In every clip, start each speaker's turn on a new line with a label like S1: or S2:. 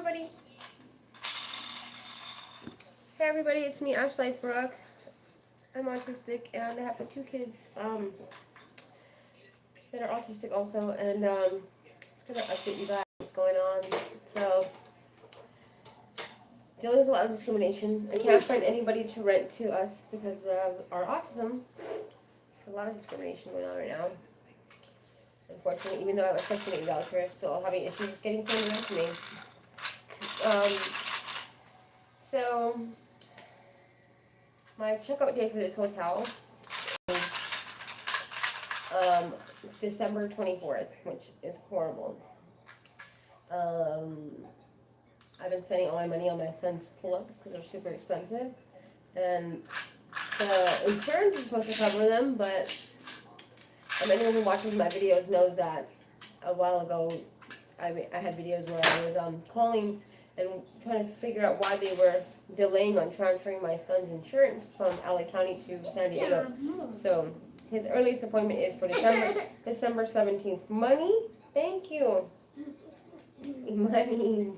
S1: everybody. Hey everybody, it's me, Ashley Brooke. I'm autistic and I have two kids that are autistic also, and just gonna update you guys what's going on. So, dealing with a lot of discrimination. I can't find anybody to rent to us because of our autism. There's a lot of discrimination going on right now. Unfortunately, even though I have a Section 8 voucher, I'm still having issues with getting things rent to me. So, my checkout day for this hotel is December 24th, which is horrible. I've been spending all my money on my son's pull-ups because they're super expensive, and the insurance is supposed to cover them, but anyone who watches my videos knows that a while ago I had videos where I was calling and trying to figure out why they were delaying on transferring my son's insurance from LA County to San Diego. So his earliest appointment is for December 17th. Money? Thank you. Money.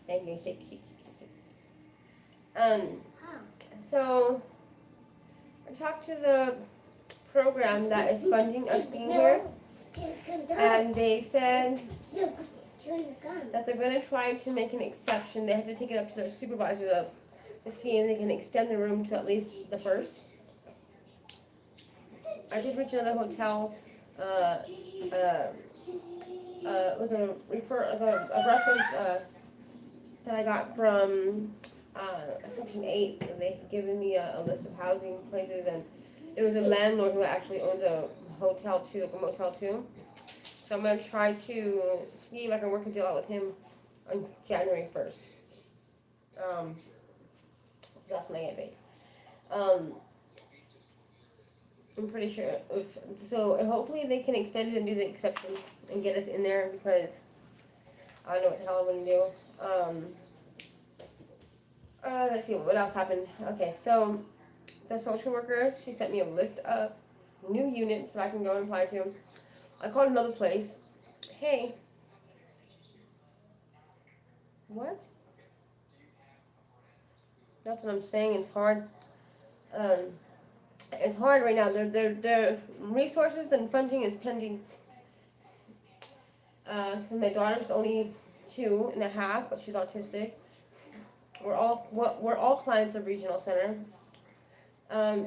S1: Thank you. Shake. So I talked to the program that is funding us being here, and they said that they're going to try to make an exception. They have to take it up to their supervisor to see if they can extend the room to at least the first. I did reach another hotel. It was a reference that I got from Section 8. They've given me a list of housing places, and it was a landlord who actually owns a hotel too, like a motel too. So I'm going to try to see if I can work a deal out with him on January 1st. That's when I get paid. I'm pretty sure. So hopefully they can extend it and do the exceptions and get us in there, because I don't know what the hell I'm going to do. Let's see, what else happened. Okay, so the social worker, she sent me a list of new units that I can go and apply to. I called another place. Hey. What? That's what I'm saying. It's hard. It's hard right now. Their resources and funding is pending. So my daughter's only 2.5, but she's autistic. We're all clients of Regional Center.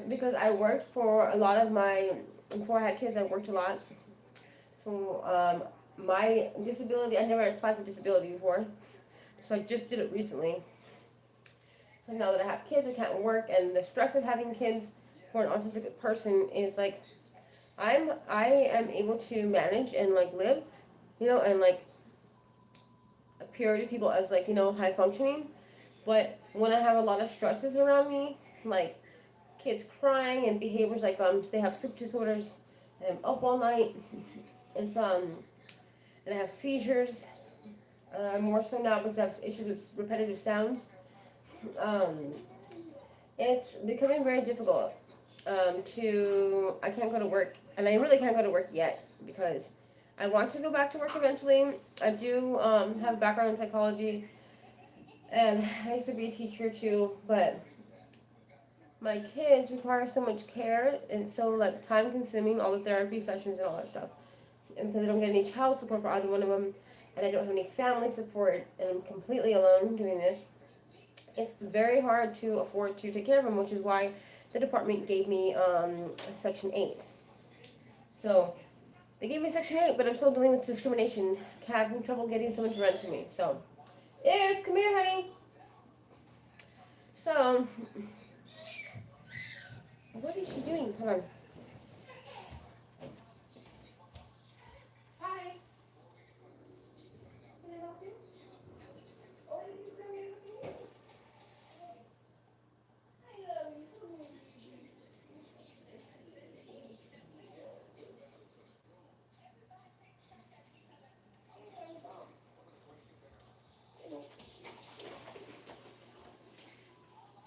S1: Because I worked for a lot of before I had kids, I worked a lot. So my disability, I never applied for disability before, so I just did it recently. And now that I have kids, I can't work, and the stress of having kids for an autistic person is like, I am able to manage and live, and appear to people as high functioning, but when I have a lot of stresses around me, like kids crying and behaviors like they have sleep disorders, and I'm up all night, and I have seizures, more so now because I have issues with repetitive sounds. It's becoming very difficult. I can't go to work, and I really can't go to work yet because I want to go back to work eventually. I do have a background in psychology, and I used to be a teacher too, but my kids require so much care, and so time consuming, all the therapy sessions and all that stuff. And because I don't get any child support for either one of them, and I don't have any family support, and I'm completely alone doing this, it's very hard to afford to take care of them, which is why the department gave me Section 8. So they gave me Section 8, but I'm still dealing with discrimination, having trouble getting someone to rent to me. So, come here, honey. So, what is she doing? Hold on. Hi. Can I help you? Oh, you can come here with me? I love you. Come here.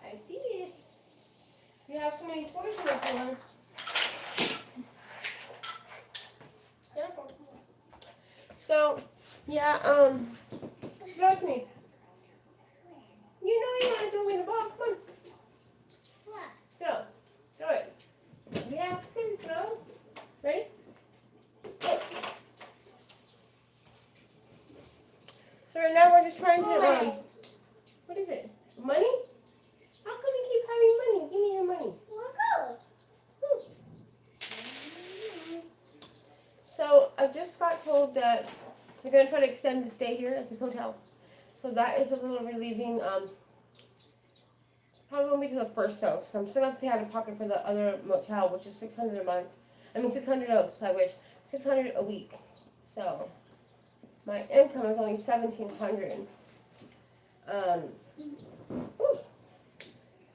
S1: I see it. You have so many toys in the corner. So, Yeah, give it to me. You know you want to throw me the ball. Come on. Throw. Throw it. Yeah, good. Throw. Ready? Go. So right now we're just trying to, what is it? Money? How come you keep having money? Give me your money. Hmm. So I just got told that they're going to try to extend the stay here at this hotel. So that is a little relieving. Probably won't be to the first so I'm still going to pay out of pocket for the other motel, which is $600 a month. I mean, 600 I wish. 600 a week. So my income is only 1,700.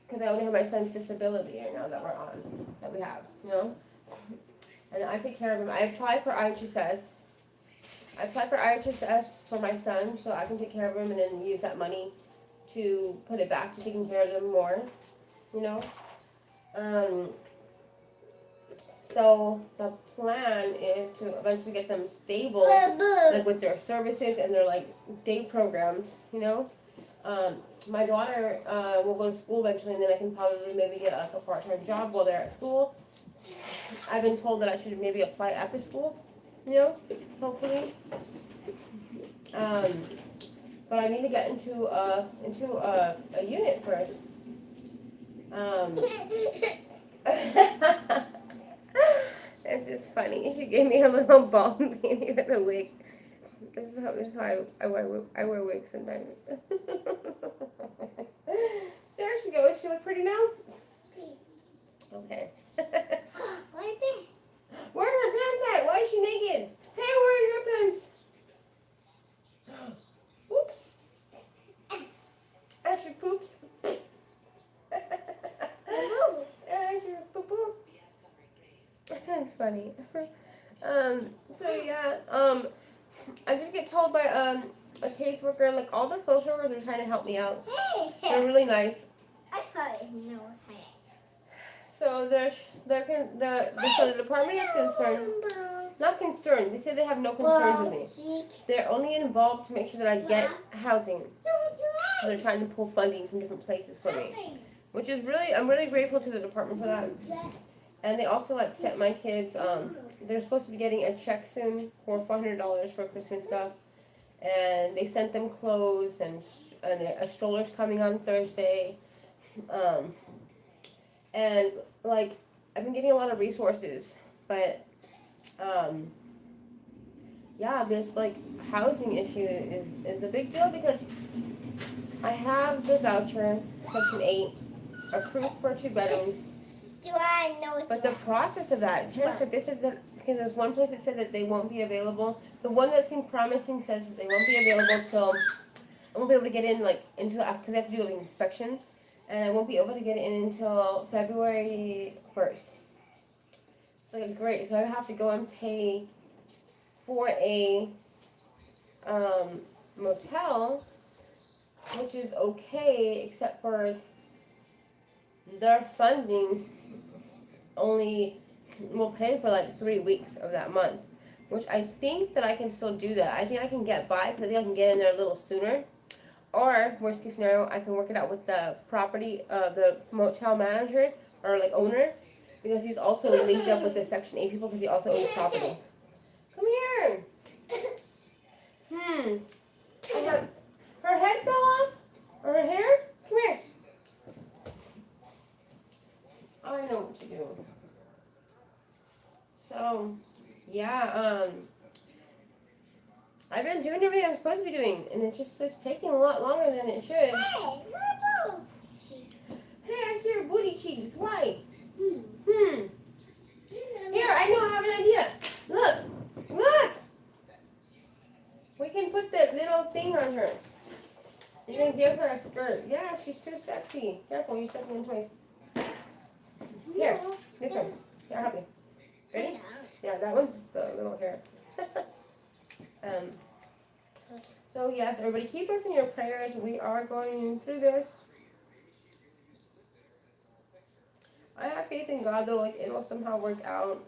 S1: Because I only have my son's disability right now that we're on, that we have, you know? And I take care of him. I applied for IHSS. I applied for IHSS for my son so I can take care of him and then use that money to put it back to taking care of them more, you know? So the plan is to eventually get them stable, like with their services and their like day programs, you know? My daughter will go to school eventually, and then I can probably maybe get a part-time job while they're at school. I've been told that I should maybe apply after school, you know, hopefully. But I need to get into a unit first. It's just funny. She gave me a little ball baby with a wig. This is how I wear wigs sometimes. There she goes. She look pretty now? Okay. Where are her pants at? Why is she naked? Hey, where are your pants? Oops. Ashley poops. Ashley poop poop. That's funny. So yeah, I just get told by a caseworker, like all the social workers are trying to help me out. They're really nice. So so the department is concerned, not concerned. They say they have no concerns with me. They're only involved to make sure that I get housing. So they're trying to pull funding from different places for me, which is I'm really grateful to the department for that. And they also like sent my kids. They're supposed to be getting a check soon for $400 for Christmas stuff, and they sent them clothes and a stroller's coming on Thursday. And like I've been getting a lot of resources, but yeah, this like housing issue is a big deal because I have the voucher, Section 8, approved for 2 bedrooms.
S2: Do I know it's
S1: But the process of that takes, like they said that, because there's one place that said that they won't be available. The one that seemed promising says that they won't be available till, I won't be able to get in like until, because I have to do like an inspection, and I won't be able to get in until February 1st. It's like great, so I have to go and pay for a motel, which is okay, except for their funding only will pay for like 3 weeks of that month, which I think that I can still do that. I think I can get by because I think I can get in there a little sooner. Or worst case scenario, I can work it out with the the motel manager or like owner, because he's also linked up with the Section 8 people because he also owns property. Come here. Her head fell off? Or her hair? Come here. I know what to do. So, yeah, I've been doing everything I'm supposed to be doing, and it's taking a lot longer than it should. Hey, I see your booty cheeks. Why? Here, I know, I have an idea. Look! We can put that little thing on her. You can give her a skirt. Yeah, she's too sexy. Careful, you're stepping in twice. Here, this one. Here, I'll help you. Ready? Yeah, that one's the little hair. So yes, everybody keep us in your prayers. We are going through this. I have faith in God though, like it will somehow work out.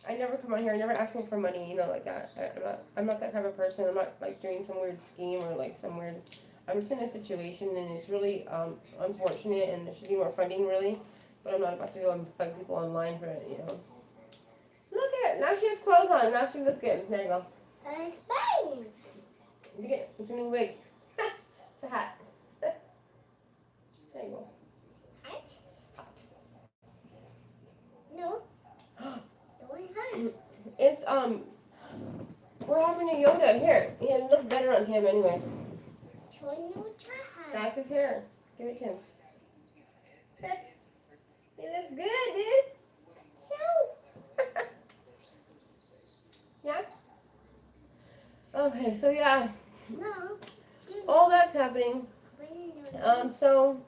S1: I never come out here. I never ask me for money, like that. I'm not that type of person. I'm not like doing some weird scheme or like some weird. I'm just in a situation and it's really unfortunate and there should be more funding really, but I'm not about to go and bug people online for it. Look at it. Now she has clothes on. Now she looks good. There you go.
S2: Spain.
S1: It's a new wig. It's a hat. There you go.
S2: Hat?
S1: Hot.
S2: No. No hat.
S1: It's we're having a Yoda here. It looks better on him anyways. That's his hair. Give it to him. He looks good, dude. Show. Yeah? Okay, so yeah.
S2: No.
S1: All that's happening. So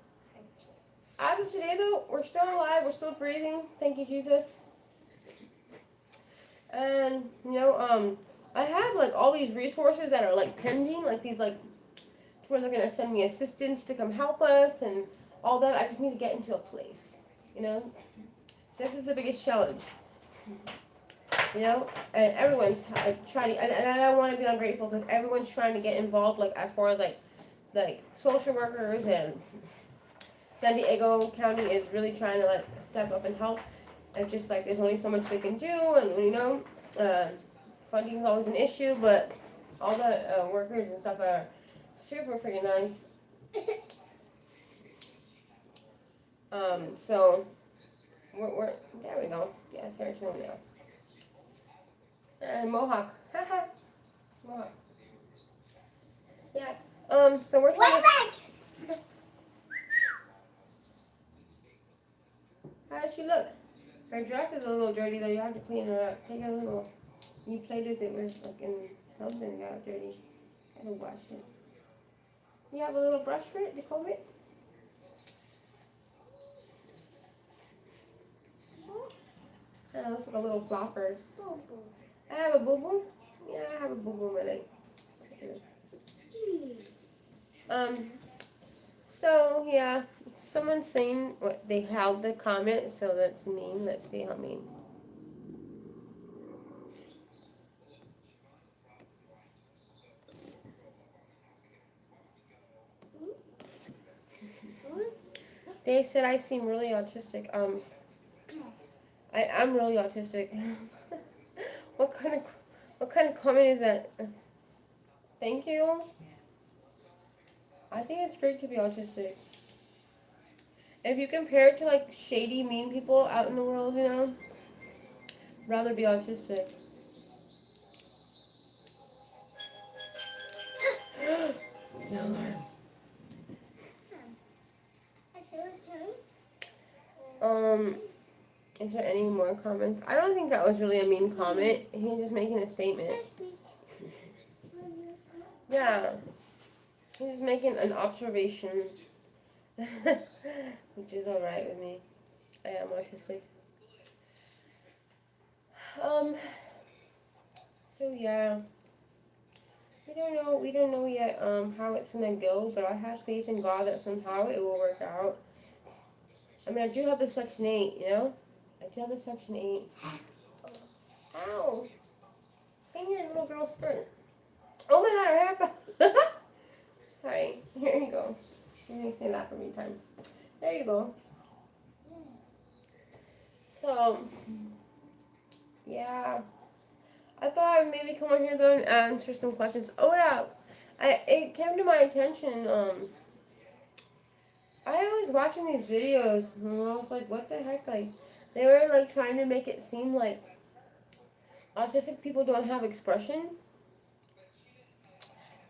S1: as of today though, we're still alive, we're still breathing. Thank you, Jesus. And I have like all these resources that are like pending, like these like where they're gonna send me assistants to come help us and all that. I just need to get into a place. This is the biggest challenge. And everyone's trying, and I don't want to be ungrateful because everyone's trying to get involved, like as far as like social workers and San Diego County is really trying to like step up and help. It's just like there's only so much they can do, and funding is always an issue, but all the workers and stuff are super freaking nice. So we're there we go. Yes, hair too now. And Mohawk. Haha. Mohawk. Yeah. So we're trying to... How does she look? Her dress is a little dirty though. You have to clean her up. Take a little... You played with it with fucking something got dirty. Gotta wash it. You have a little brush for it to comb it? Kinda looks like a little flopper. I have a boo-boo? Yeah, I have a boo-boo in my leg. So yeah, someone's saying what they held the comment, so that's mean. Let's see how mean. They said I seem really autistic. I'm really autistic. What kind of comment is that? Thank you. I think it's great to be autistic. If you compare it to like shady, mean people out in the world, rather be autistic. Is there any more comments? I don't think that was really a mean comment. He's just making a statement. Yeah. He's making an observation. Which is alright with me. I am autistic. So yeah. We don't know yet how it's gonna go, but I have faith in God that somehow it will work out. I mean, I do have the Section 8, I do have the Section 8. Ow! Clean your little girl's skirt. Oh my god, her hair fell. Sorry. Here you go. It makes me laugh every time. There you go. So, yeah. I thought I'd maybe come on here though and answer some questions. Oh yeah. It came to my attention, I was watching these videos and I was like, what the heck? Like, they were like trying to make it seem like autistic people don't have expression.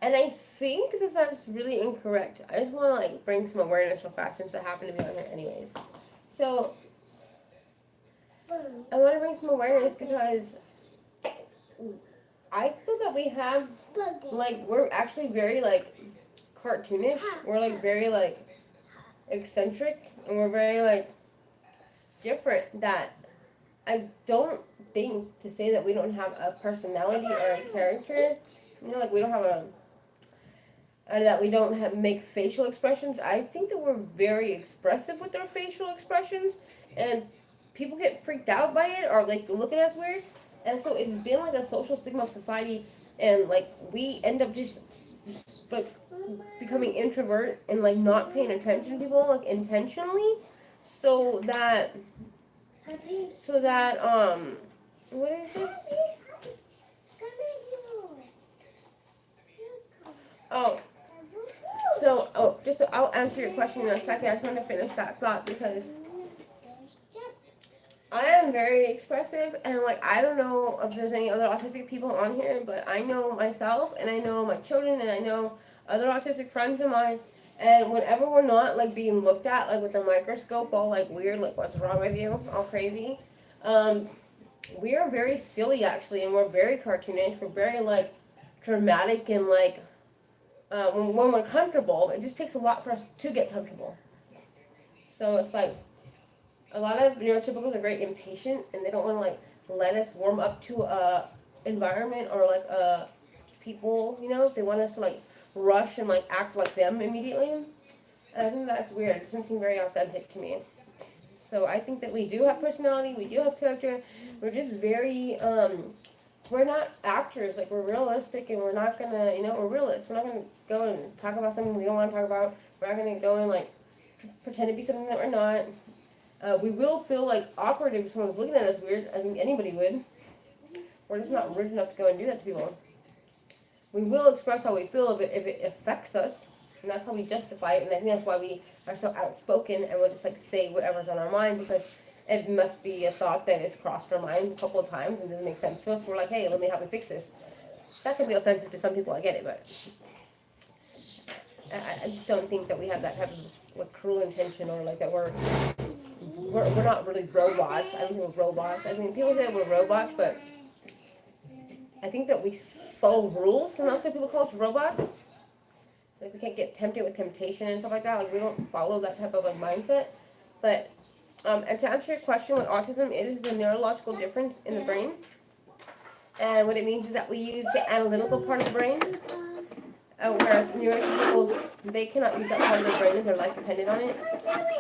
S1: And I think that that's really incorrect. I just want to like bring some awareness real fast since I happen to be on here anyways. So, I want to bring some awareness because I feel that we have, like, we're actually very like cartoonish. We're like very like eccentric and we're very like different, that I don't think to say that we don't have a personality or a character, like we don't have that we don't make facial expressions. I think that we're very expressive with our facial expressions, and people get freaked out by it or like look at us weird, and so it's been like a social stigma of society, and like we end up just like becoming introvert and like not paying attention to people like intentionally, so that what is it? Oh, I'll answer your question in a second. I just want to finish that thought because I am very expressive, and like I don't know if there's any other autistic people on here, but I know myself, and I know my children, and I know other autistic friends of mine. And whenever we're not like being looked at like with a microscope, all like weird, like what's wrong with you, all crazy, we are very silly actually, and we're very cartoonish. We're very like dramatic and like when we're comfortable, it just takes a lot for us to get comfortable. So it's like a lot of neurotypicals are very impatient, and they don't want to like let us warm up to a environment or like people. You know, if they want us to like rush and like act like them immediately. And I think that's weird. It doesn't seem very authentic to me. So I think that we do have personality, we do have character. We're just very we're not actors, like we're realistic, and we're not gonna, we're realists. We're not gonna go and talk about something we don't want to talk about. We're not gonna go and like pretend to be something that we're not. We will feel like awkward if someone's looking at us weird. I think anybody would. We're just not rude enough to go and do that to people. We will express how we feel if it affects us, and that's how we justify it. And I think that's why we are so outspoken and we'll just like say whatever's on our mind, because it must be a thought that has crossed our mind a couple of times and doesn't make sense to us. We're like, hey, let me help you fix this. That can be offensive to some people, I get it, but I just don't think that we have that type of like cruel intention, or like that we're not really robots. I don't think we're robots. I mean, people say we're robots, but I think that we follow rules, and that's what people call us robots. Like we can't get tempted with temptation and stuff like that. Like we don't follow that type of like mindset. But and to answer your question, what autism is the neurological difference in the brain. And what it means is that we use the analytical part of the brain, whereas neurotypicals, they cannot use that part of the brain. They're life dependent on it.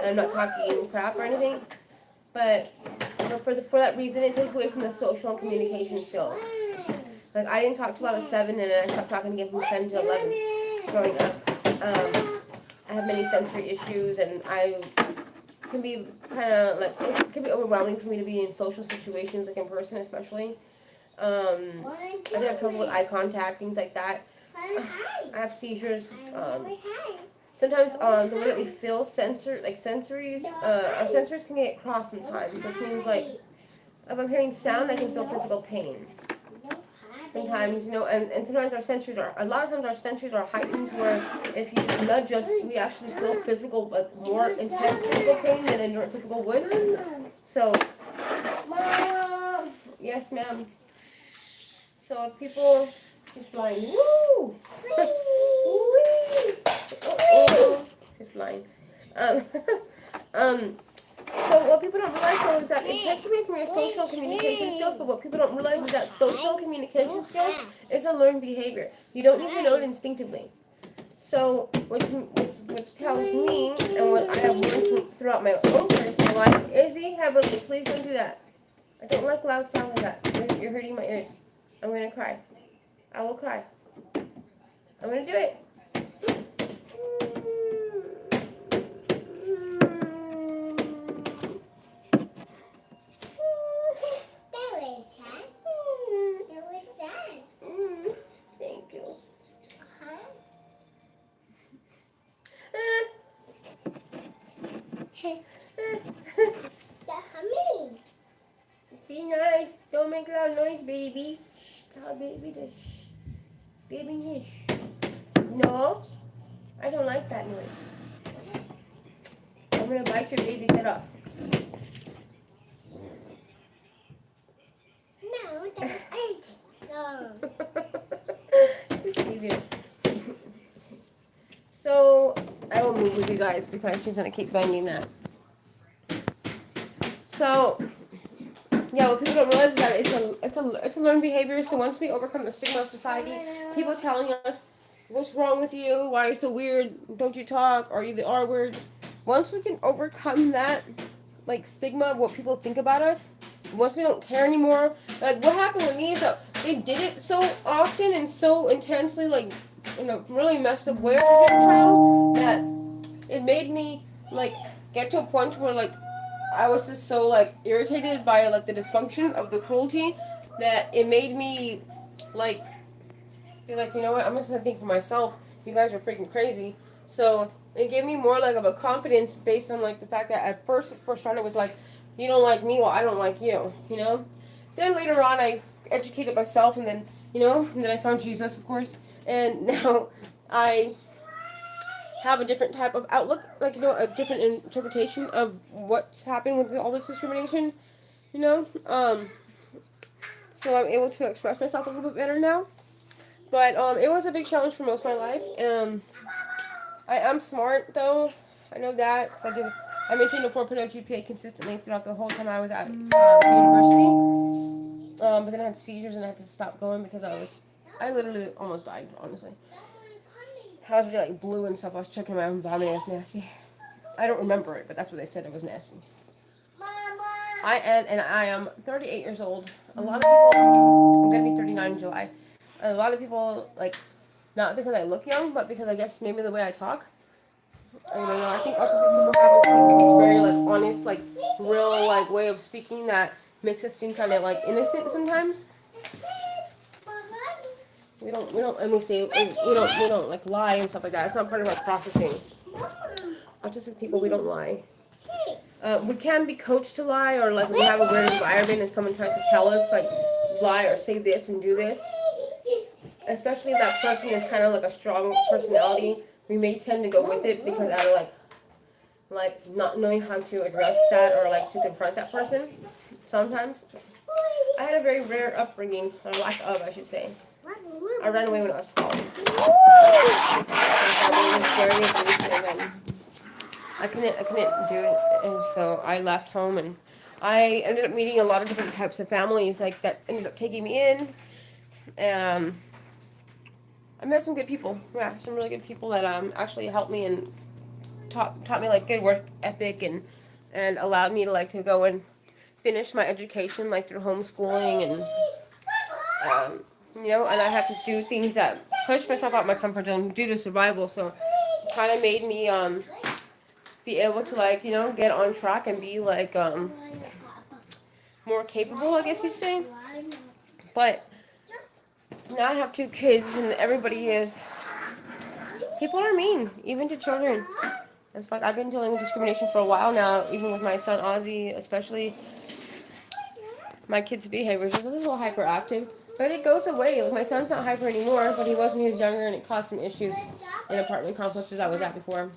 S1: And I'm not talking crap or anything, but for that reason, it takes away from the social and communication skills. Like I didn't talk till I was 7, and then I stopped talking again from 10 to 11 growing up. I have many sensory issues, and I can be kind of like, it can be overwhelming for me to be in social situations, like in person especially. I do have trouble with eye contact, things like that. I have seizures. Sometimes the way that we feel sensories, our sensories can get crossed sometimes, which means like if I'm hearing sound, I can feel physical pain. Sometimes, and sometimes a lot of times our sensories are heightened where if you nudge us, we actually feel physical, like more intense physical pain than a neurotypical would. So, yes ma'am. So if people, she's flying, woo! She's flying. So what people don't realize though is that it takes away from your social communication skills, but what people don't realize is that social communication skills is a learned behavior. You don't need to know it instinctively. So, which tells me, and what I have learned throughout my own personal life, Izzy, Heberly, please don't do that. I don't like loud sound like that. You're hurting my ears. I'm gonna cry. I will cry. I'm gonna do it. Thank you. Be nice. Don't make loud noise, baby. Shh. Tell baby to shh. Baby, shh. No, I don't like that noise. I'm gonna bite your baby's head off.
S2: No, that's eight. No.
S1: Just easier. So I will move with you guys because she's gonna keep banging that. So yeah, what people don't realize is that it's a learned behavior. So once we overcome the stigma of society, people telling us what's wrong with you, why are you so weird, don't you talk, are you the R word? Once we can overcome that, like stigma of what people think about us, once we don't care anymore, like what happened with me is that they did it so often and so intensely, like in a really messed up way as a young child, that it made me like get to a point where like I was just so like irritated by like the dysfunction of the cruelty that it made me like be like, you know what, I'm just gonna think for myself. You guys are freaking crazy. So it gave me more like of a confidence based on like the fact that at first it first started with like, you don't like me, well I don't like you, you know. Then later on I educated myself, and then and then I found Jesus, of course, and now I have a different type of outlook, like a different interpretation of what's happening with all this discrimination, you know. So I'm able to express myself a little bit better now. But it was a big challenge for most of my life. I am smart though. I know that because I maintained a 4.0 GPA consistently throughout the whole time I was at university. But then I had seizures and I had to stop going because I literally almost died. Honestly, I was really like blue and stuff. I was checking my own body. It was nasty. I don't remember it, but that's what they said. It was nasty. I am 38 years old. A lot of people. I'm gonna be 39 in July. A lot of people like, not because I look young, but because I guess maybe the way I talk. I think autistic people have this very like honest, like real like way of speaking that makes us seem kind of like innocent sometimes. We don't and we don't like lie and stuff like that. It's not part of our processing. Autistic people, we don't lie. We can be coached to lie, or like we have a weird environment and someone tries to tell us like lie or say this and do this. Especially if that person is kind of like a strong personality, we may tend to go with it because out of like not knowing how to address that or like to confront that person. Sometimes I had a very rare upbringing, or lack of, I should say. I ran away when I was 12. My family was very abusive, and I couldn't do it, and so I left home, and I ended up meeting a lot of different types of families like that ended up taking me in, and I met some good people. Yeah, some really good people that actually helped me and taught me like good work ethic, and allowed me to like to go and finish my education like through homeschooling, and and I had to do things that push myself out my comfort zone due to survival. So kind of made me be able to like get on track and be like more capable, I guess you'd say. But now I have 2 kids, and everybody is people are mean, even to children. It's like I've been dealing with discrimination for a while now, even with my son Ozzy, especially. My kid's behavior is a little hyperactive, but it goes away. Like my son's not hyper anymore, but he was when he was younger, and it caused some issues in apartment complexes I was at before,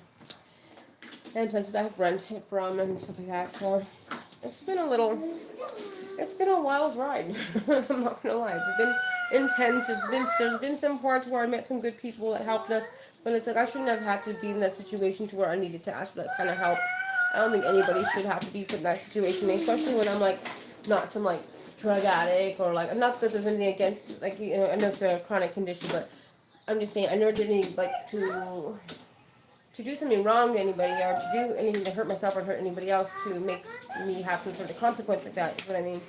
S1: and places I've rented from and stuff like that. So it's been a wild ride. I'm not gonna lie, it's been intense. There's been some parts where I met some good people that helped us, but it's like I shouldn't have had to be in that situation to where I needed to ask for that kind of help. I don't think anybody should have to be put in that situation, especially when I'm like not some like drug addict or like, not that there's anything against like I know it's a chronic condition, but I'm just saying I never did any like to do something wrong to anybody or to do anything to hurt myself or hurt anybody else to make me have some sort of consequence like that. Is what I mean.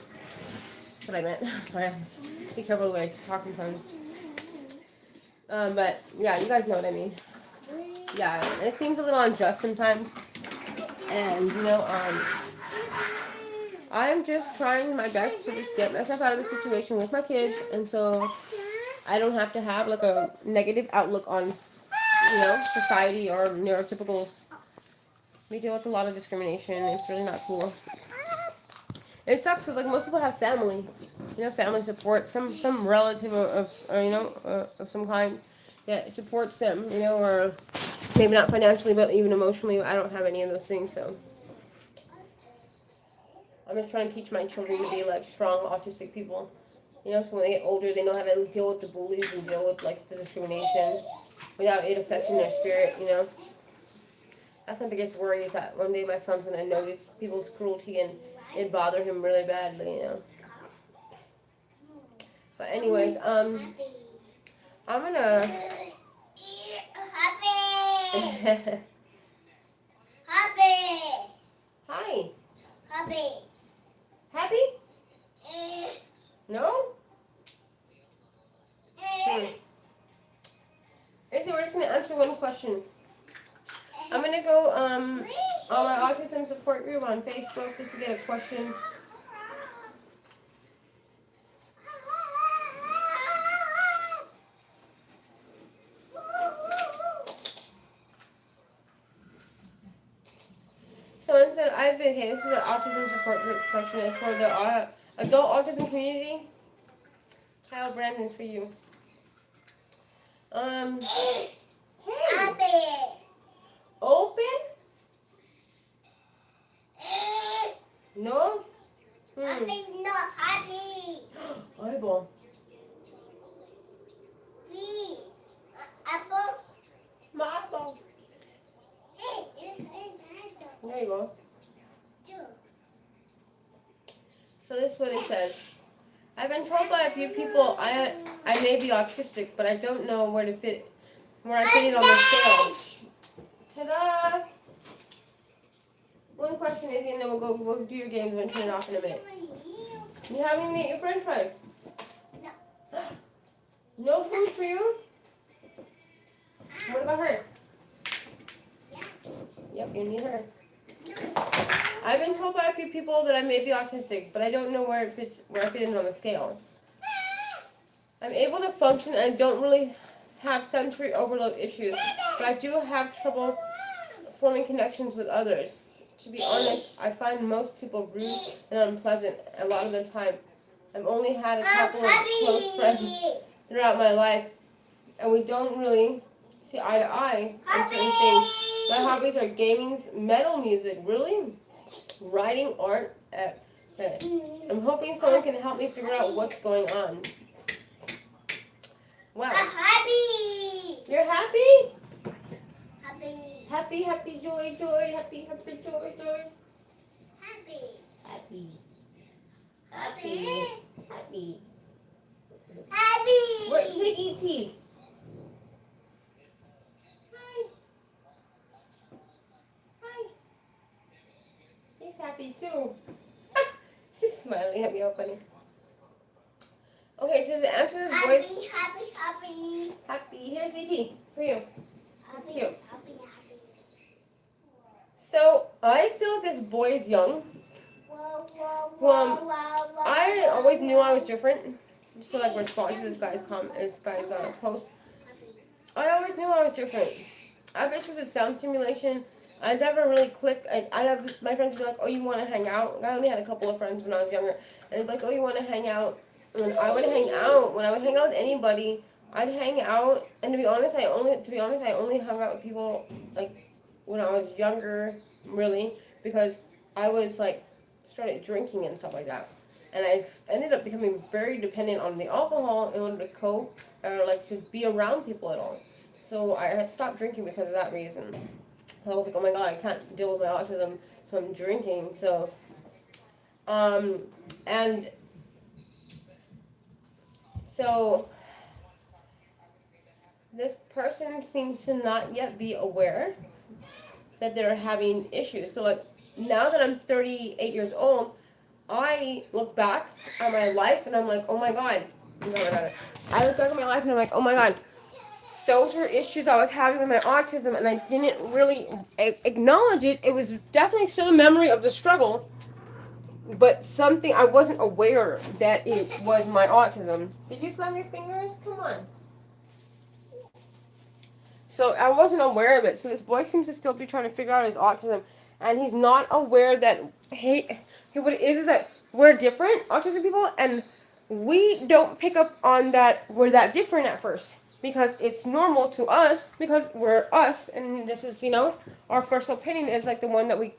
S1: That's what I meant. Sorry, be careful the way I talk sometimes. But yeah, you guys know what I mean. Yeah, it seems a little unjust sometimes, and I'm just trying my best to just get myself out of the situation with my kids, and so I don't have to have like a negative outlook on society or neurotypicals. We deal with a lot of discrimination. It's really not cool. It sucks because like most people have family, family support, some relative of some kind that supports them, or maybe not financially, but even emotionally. I don't have any of those things, so I'm just trying to teach my children to be like strong autistic people. So when they get older, they know how to deal with the bullies and deal with like the discrimination without it affecting their spirit. That's my biggest worry, is that one day my son's gonna notice people's cruelty and it bother him really badly. But anyways, I'm gonna.
S2: Happy. Happy.
S1: Hi. one question. I'm gonna go on my autism support group on Facebook just to get a question. Someone said I've been okay. This is an autism support group question. It's for the adult autism community. Kyle Brandon's for you.
S2: Happy.
S1: Open? No?
S2: Happy, not happy.
S1: Eyeball.
S2: B. Apple.
S1: My eyeball. There you go.
S2: Two.
S1: So this is what it says. I've been told by a few people I may be autistic, but I don't know where I fit in on the scale. Ta-da! One question is, and then we'll do your games and turn it off in a minute. You haven't made your French fries?
S2: No.
S1: No food for you? What about her? Yep, you need her. I've been told by a few people that I may be autistic, but I don't know where I fit in on the scale. I'm able to function and I don't really have sensory overload issues, but I do have trouble forming connections with others. To be honest, I find most people rude and unpleasant a lot of the time. I've only had a couple of close friends throughout my life, and we don't really see eye to eye on certain things. My hobbies are gaming, metal music, really? Writing, art. I'm hoping someone can help me figure out what's going on. Wow.
S2: Happy.
S1: You're happy?
S2: Happy.
S1: Happy, happy, joy, joy, happy, happy, joy, joy.
S2: Happy.
S1: Happy.
S2: Happy.
S1: Happy.
S2: Happy.
S1: Where, take E.T. Hi. Hi. He's happy too. He's smiling at me, how funny. Okay, so the answer to this voice.
S2: Happy.
S1: Happy. Here's E.T. for you.
S2: Happy.
S1: Cute.
S2: Happy.
S1: So, I feel this boy is young. I always knew I was different. Just to like respond to this guy's post. I always knew I was different. I have issues with sound stimulation. I never really clicked. My friends would be like, "Oh, you want to hang out?" I only had a couple of friends when I was younger, and they'd be like, "Oh, you want to hang out?" And I would hang out. When I would hang out with anybody, I'd hang out. And to be honest, I only hung out with people like when I was younger, really, because I was like started drinking and stuff like that. And I've ended up becoming very dependent on the alcohol in order to cope or like to be around people at all. So I had stopped drinking because of that reason. I was like, oh my god, I can't deal with my autism, so I'm drinking. So, and so this person seems to not yet be aware that they're having issues. So like now that I'm 38 years old, I look back at my life and I'm like, oh my god. I look back at my life and I'm like, oh my god. Those were issues I was having with my autism and I didn't really acknowledge it. It was definitely still a memory of the struggle, but something I wasn't aware that it was my autism. Did you slam your fingers? Come on. So I wasn't aware of it. So this boy seems to still be trying to figure out his autism, and he's not aware that what it is that we're different, autistic people, and we don't pick up on that we're that different at first because it's normal to us because we're us, and this is our first opinion is like the one that we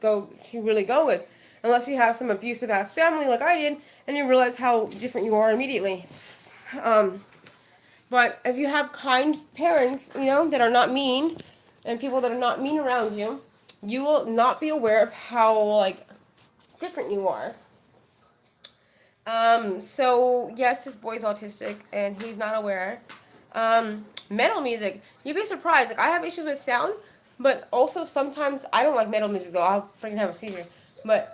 S1: really go with, unless you have some abusive ass family like I did, and you realize how different you are immediately. But if you have kind parents, that are not mean, and people that are not mean around you, you will not be aware of how, different you are. So, yes, this boy's autistic, and he's not aware. Metal music. You'd be surprised. I have issues with sound, but also sometimes, I don't like metal music, though. I'll freaking have a seizure. But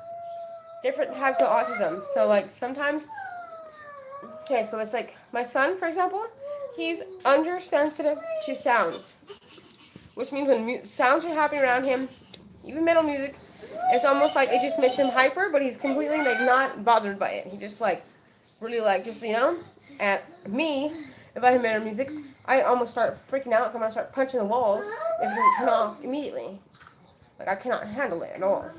S1: different types of autism. So, sometimes... Okay, so it's my son, for example, he's undersensitive to sound. which means when sounds are happening around him, even metal music, it's almost like it just makes him hyper, but he's completely like not bothered by it. He just like really like just at me, if I hear metal music, I almost start freaking out. I'm gonna start punching the walls if it doesn't turn off immediately. Like I cannot handle it at all.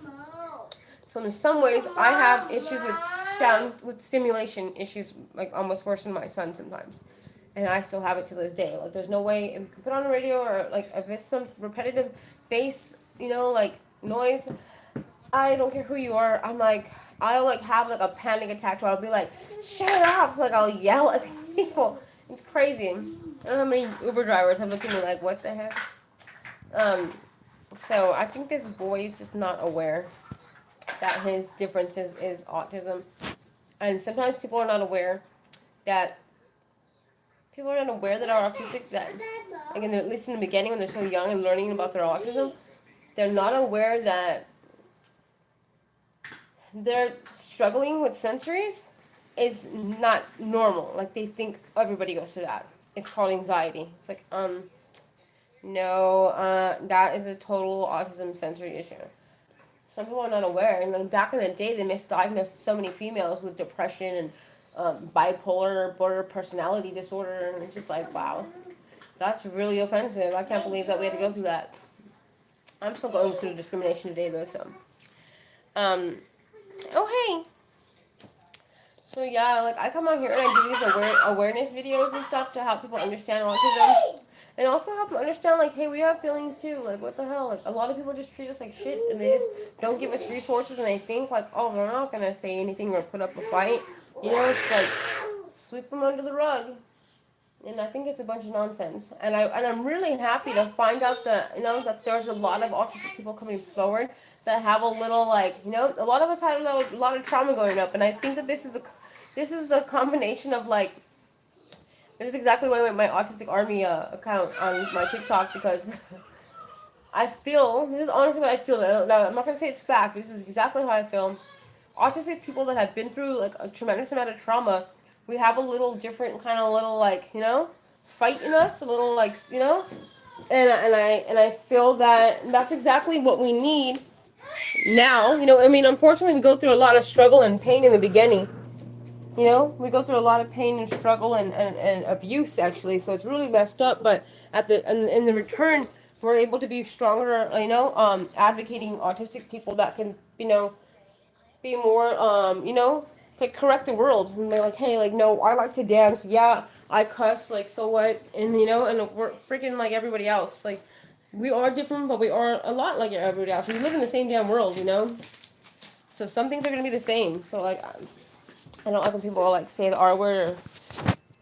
S1: So in some ways, I have issues with stimulation issues, like almost worse than my son sometimes, and I still have it to this day. Like there's no way if you can put on the radio or like if it's some repetitive bass, like noise. I don't care who you are. I'll like have like a panic attack where I'll be like, shut up! Like I'll yell at people. It's crazy. I don't know how many Uber drivers have looked at me like, what the heck? So I think this boy is just not aware that his difference is autism. And sometimes people are not aware that are autistic, that like at least in the beginning when they're so young and learning about their autism, they're not aware that they're struggling with sensories is not normal. Like they think everybody goes through that. It's called anxiety. It's like, no, that is a total autism sensory issue. Some people are not aware, and like back in the day, they misdiagnosed so many females with depression and bipolar border personality disorder, and it's just like, wow, that's really offensive. I can't believe that we had to go through that. I'm still going through discrimination today, though. So, oh hey. So yeah, like I come out here and I do these awareness videos and stuff to help people understand autism. And also help them understand, like, hey, we have feelings too. Like, what the hell? Like, a lot of people just treat us like shit, and they just don't give us resources, and they think, like, oh, they're not gonna say anything or put up a fight. It's like, sweep them under the rug. And I think it's a bunch of nonsense. And I'm really happy to find out that, that there's a lot of autistic people coming forward that have a little, like, a lot of us had a lot of trauma growing up, and I think that this is a combination of, like, this is exactly why I went my Autistic Army account on my TikTok, because I feel, this is honestly what I feel. Now, I'm not going to say it's fact, but this is exactly how I feel. Autistic people that have been through, like, a tremendous amount of trauma, we have a little different kind of little, like, fight in us, a little, like, and I feel that that's exactly what we need now. Unfortunately, we go through a lot of struggle and pain in the beginning. We go through a lot of pain and struggle and abuse, actually, so it's really messed up, but in the return, we're able to be stronger, advocating autistic people that can, be more, like, correct the world, and they're like, hey, like, no, I like to dance, yeah, I cuss, like, so what, and, and we're freaking like everybody else, like, we are different, but we are a lot like everybody else, we live in the same damn world, so some things are gonna be the same, so, like, I don't like when people like say the R word, or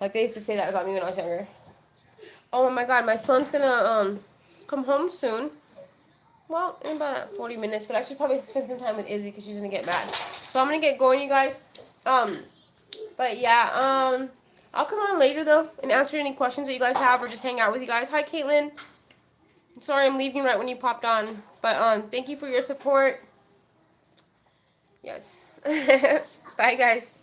S1: like they used to say that about me when I was younger. Oh my god, my son's gonna come home soon. Well, in about 40 minutes, but I should probably spend some time with Izzy because she's gonna get mad. So I'm gonna get going, you guys. But yeah, I'll come on later though and answer any questions that you guys have, or just hang out with you guys. Hi, Caitlin. Sorry I'm leaving right when you popped on, but thank you for your support. Yes. Bye, guys.